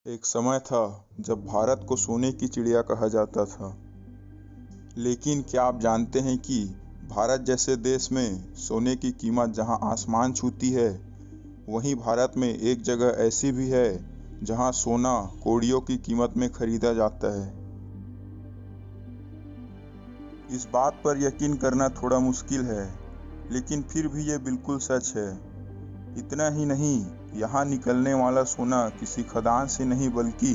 एक समय था जब भारत को सोने की चिड़िया कहा जाता था। लेकिन क्या आप जानते हैं कि भारत जैसे देश में सोने की कीमत जहां आसमान छूती है, वहीं भारत में एक जगह ऐसी भी है जहां सोना कौड़ियों की कीमत में खरीदा जाता है। इस बात पर यकीन करना थोड़ा मुश्किल है, लेकिन फिर भी ये बिल्कुल सच है। इतना ही नहीं, यहाँ निकलने वाला सोना किसी खदान से नहीं बल्कि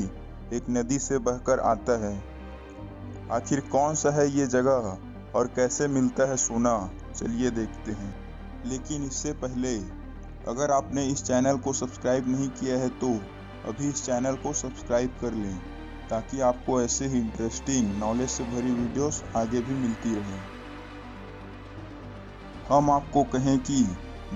एक नदी से बहकर आता है। आखिर कौन सा है ये जगह और कैसे मिलता है सोना, चलिए देखते हैं। लेकिन इससे पहले अगर आपने इस चैनल को सब्सक्राइब नहीं किया है तो अभी इस चैनल को सब्सक्राइब कर लें, ताकि आपको ऐसे ही इंटरेस्टिंग नॉलेज से भरी वीडियोस आगे भी मिलती रहें। हम आपको कहें कि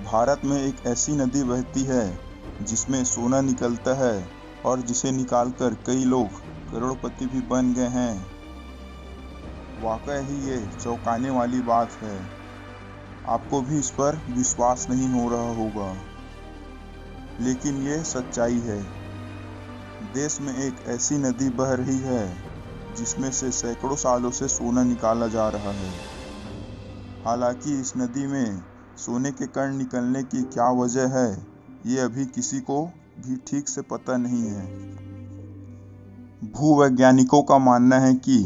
भारत में एक ऐसी नदी बहती है जिसमें सोना निकलता है और जिसे निकालकर कई लोग करोड़पति भी बन गए हैं। वाकई ही ये चौंकाने वाली बात है। आपको भी इस पर विश्वास नहीं हो रहा होगा, लेकिन ये सच्चाई है। देश में एक ऐसी नदी बह रही है जिसमें से सैकड़ों सालों से सोना निकाला जा रहा है। हालांकि इस नदी में सोने के कण निकलने की क्या वजह है, ये अभी किसी को भी ठीक से पता नहीं है। भूवैज्ञानिकों का मानना है कि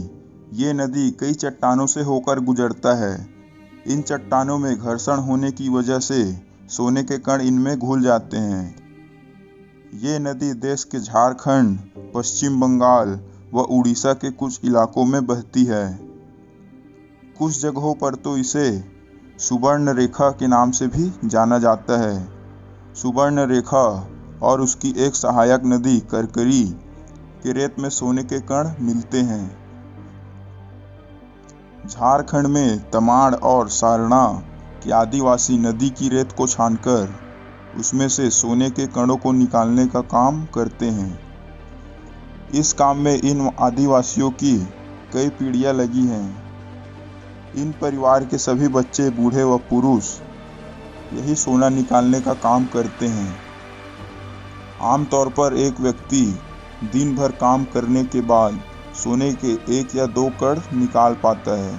ये नदी कई चट्टानों से होकर गुजरता है। इन चट्टानों में घर्षण होने की वजह से सोने के कण इनमें घुल जाते हैं। ये नदी देश के झारखंड, पश्चिम बंगाल व उड़ीसा के कुछ इलाकों में बहती है। कुछ जगहों पर तो इसे सुवर्ण रेखा के नाम से भी जाना जाता है। सुवर्ण रेखा और उसकी एक सहायक नदी करकरी के रेत में सोने के कण मिलते हैं। झारखंड में तमाड़ और सारणा के आदिवासी नदी की रेत को छानकर उसमें से सोने के कणों को निकालने का काम करते हैं। इस काम में इन आदिवासियों की कई पीढ़ियां लगी हैं। इन परिवार के सभी बच्चे, बूढ़े व पुरुष यही सोना निकालने का काम करते हैं। आमतौर पर एक व्यक्ति दिन भर काम करने के बाद सोने के 1 या 2 कण निकाल पाता है,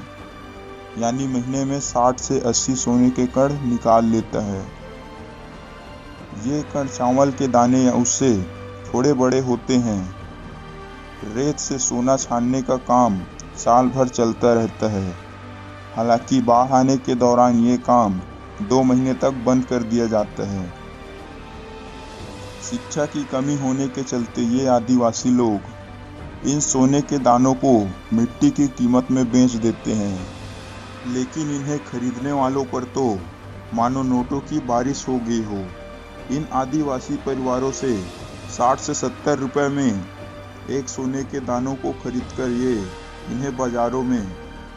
यानी महीने में 60 से 80 सोने के कण निकाल लेता है। ये कण चावल के दाने या उससे थोड़े बड़े होते हैं। रेत से सोना छानने का काम साल भर चलता रहता है। हालांकि बाढ़ आने के दौरान ये काम 2 महीने तक बंद कर दिया जाता है। शिक्षा की कमी होने के चलते ये आदिवासी लोग इन सोने के दानों को मिट्टी की कीमत में बेच देते हैं। लेकिन इन्हें खरीदने वालों पर तो मानो नोटों की बारिश हो गई हो। इन आदिवासी परिवारों से 60 से 70 रुपए में एक सोने के दानों को खरीदकर ये इन्हें बाजारों में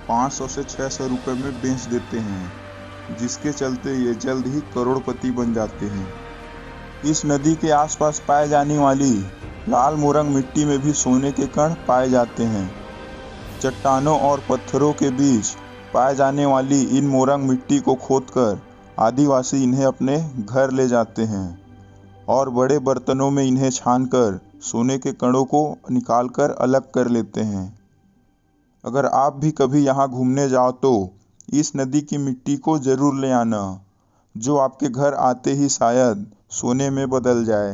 500 से 600 रुपए में बेच देते हैं, जिसके चलते ये जल्द ही करोड़पति बन जाते हैं। इस नदी के आसपास पाए जाने वाली लाल मोरंग मिट्टी में भी सोने के कण पाए जाते हैं। चट्टानों और पत्थरों के बीच पाए जाने वाली इन मोरंग मिट्टी को खोदकर आदिवासी इन्हें अपने घर ले जाते हैं और बड़े बर्तनों में इन्हें छानकर सोने के कणों को निकालकर अलग कर लेते हैं। अगर आप भी कभी यहाँ घूमने जाओ तो इस नदी की मिट्टी को जरूर ले आना, जो आपके घर आते ही शायद सोने में बदल जाए।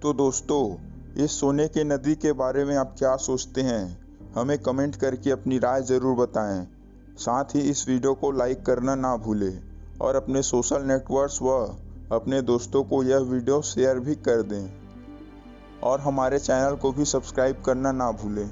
तो दोस्तों, इस सोने के नदी के बारे में आप क्या सोचते हैं? हमें कमेंट करके अपनी राय ज़रूर बताएं। साथ ही इस वीडियो को लाइक करना ना भूलें और अपने सोशल नेटवर्क्स व अपने दोस्तों को यह वीडियो शेयर भी कर दें और हमारे चैनल को भी सब्सक्राइब करना ना भूलें।